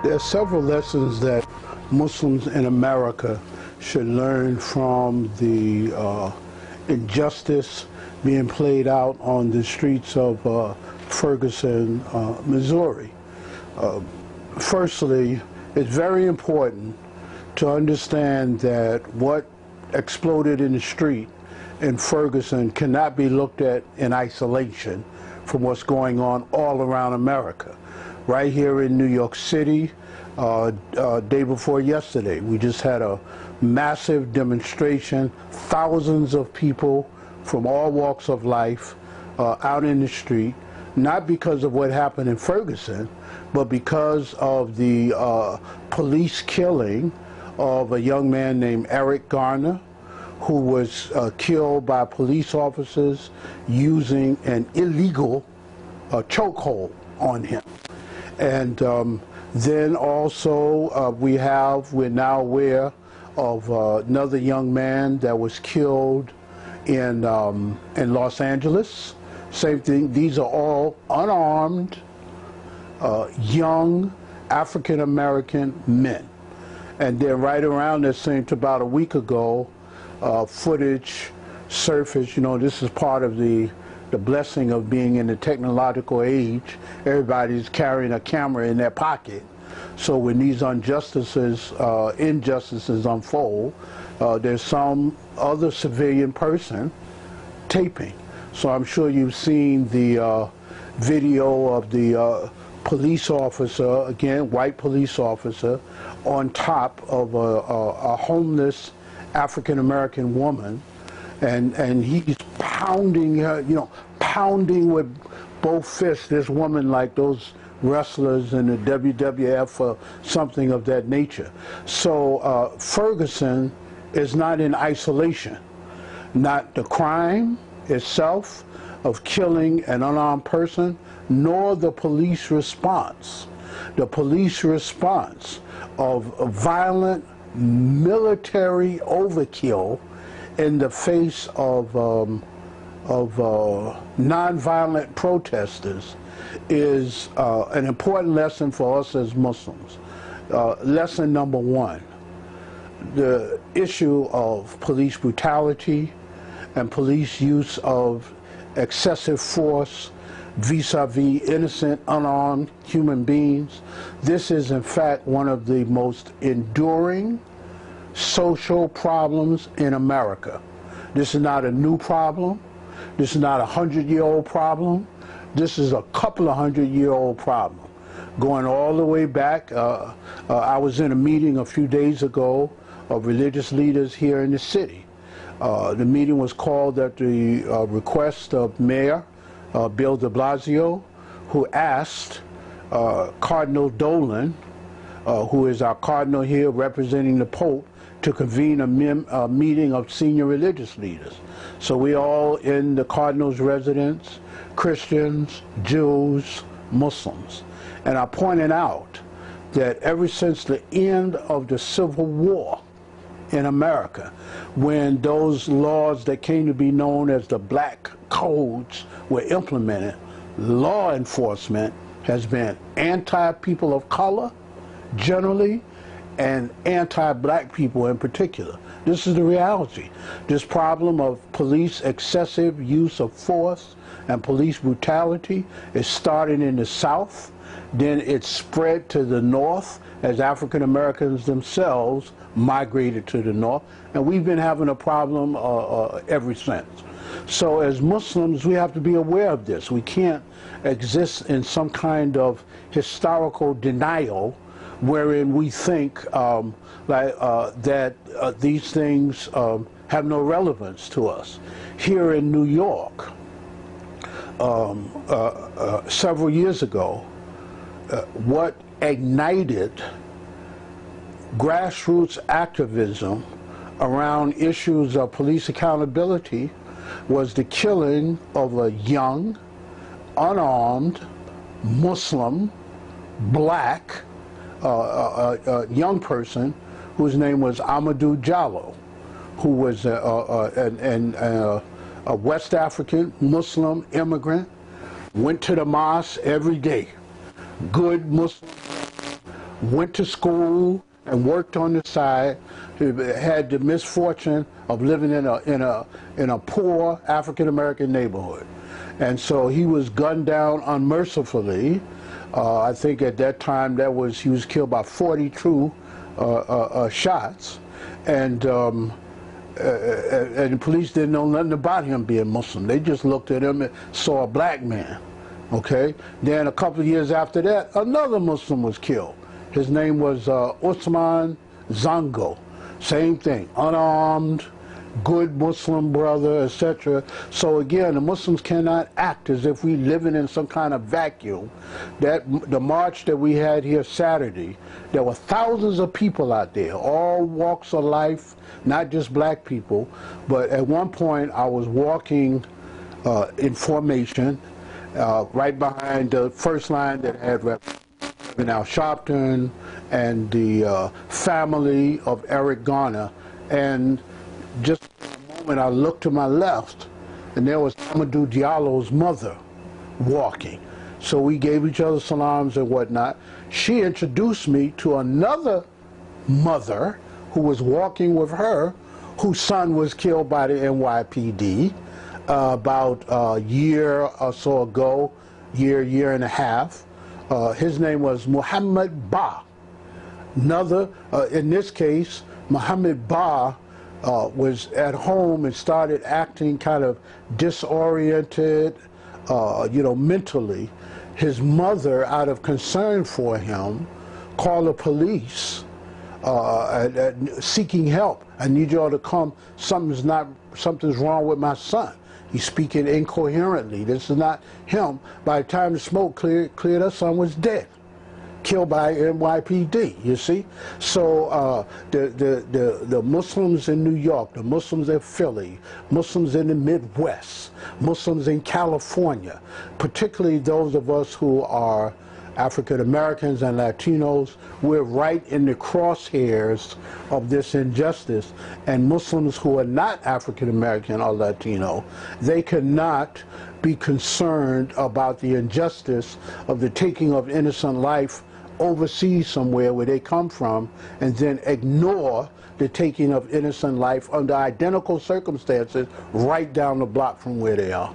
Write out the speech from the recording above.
There are several lessons that Muslims in America should learn from the injustice being played out on the streets of Ferguson, Missouri. Firstly, it's very important to understand that what exploded in the street in Ferguson cannot be looked at in isolation from what's going on all around America. Right here in New York City, day before yesterday, we just had a massive demonstration, thousands of people from all walks of life out in the street, not because of what happened in Ferguson, but because of the police killing of a young man named Eric Garner, who was killed by police officers using an illegal chokehold on him. And then also we're now aware of another young man that was killed in Los Angeles. Same thing, these are all unarmed, young African-American men. And then right around this same, about a week ago, footage surfaced. You know, this is part of the blessing of being in the technological age. Everybody's carrying a camera in their pocket. So when these injustices unfold, there's some other civilian person taping. So I'm sure you've seen the video of the police officer, again, white police officer, on top of a homeless African-American woman, and he's pounding her, you know, pounding with both fists this woman like those wrestlers in the WWF or something of that nature. So Ferguson is not in isolation. Not the crime itself of killing an unarmed person, nor the police response. The police response of violent military overkill in the face of nonviolent protesters is an important lesson for us as Muslims. Lesson number one, the issue of police brutality and police use of excessive force vis-a-vis innocent, unarmed human beings. This is in fact one of the most enduring social problems in America. This is not a new problem. This is not a 100-year-old problem. This is a couple of 100-year-old problem. Going all the way back, I was in a meeting a few days ago of religious leaders here in the city. The meeting was called at the request of Mayor Bill de Blasio, who asked Cardinal Dolan, who is our cardinal here representing the Pope, to convene a meeting of senior religious leaders. So we all in the Cardinal's residence, Christians, Jews, Muslims. And I pointed out that ever since the end of the Civil War in America, when those laws that came to be known as the Black Codes were implemented, law enforcement has been anti-people of color generally and anti-black people in particular. This is the reality. This problem of police excessive use of force and police brutality is starting in the South, then it spread to the North as African Americans themselves migrated to the North, and we've been having a problem ever since. So as Muslims, we have to be aware of this. We can't exist in some kind of historical denial wherein we think that these things have no relevance to us. Here in New York, several years ago, what ignited grassroots activism around issues of police accountability was the killing of a young, unarmed, Muslim, black, young person whose name was Amadou Diallo, who was a West African Muslim immigrant, went to the mosque every day. Good Muslim, went to school and worked on the side. He had the misfortune of living in a poor African American neighborhood, and so he was gunned down unmercifully. I think at that time he was killed by 42 shots, and the police didn't know nothing about him being Muslim. They just looked at him and saw a black man. Okay. Then a couple of years after that, another Muslim was killed. His name was Usman Zango. Same thing, unarmed, good Muslim brother, etc. So again, the Muslims cannot act as if we living in some kind of vacuum. The march that we had here Saturday, there were thousands of people out there, all walks of life, not just black people. But at one point, I was walking in formation right behind the first line that had Reverend Al Sharpton and the family of Eric Garner, and just for a moment I looked to my left and there was Amadou Diallo's mother walking. So we gave each other salams and whatnot. She introduced me to another mother who was walking with her, whose son was killed by the NYPD about a year or so ago, year and a half. His name was Muhammad Ba. Another, in this case, Muhammad Ba was at home and started acting kind of disoriented, mentally. His mother, out of concern for him, called the police seeking help. I need y'all to come. Something's wrong with my son. He's speaking incoherently. This is not him. By the time the smoke cleared, her son was dead, killed by NYPD, you see? So the Muslims in New York, the Muslims in Philly, Muslims in the Midwest, Muslims in California, particularly those of us who are African Americans and Latinos, we're right in the crosshairs of this injustice. And Muslims who are not African American or Latino, they cannot be concerned about the injustice of the taking of innocent life overseas somewhere where they come from, and then ignore the taking of innocent life under identical circumstances right down the block from where they are.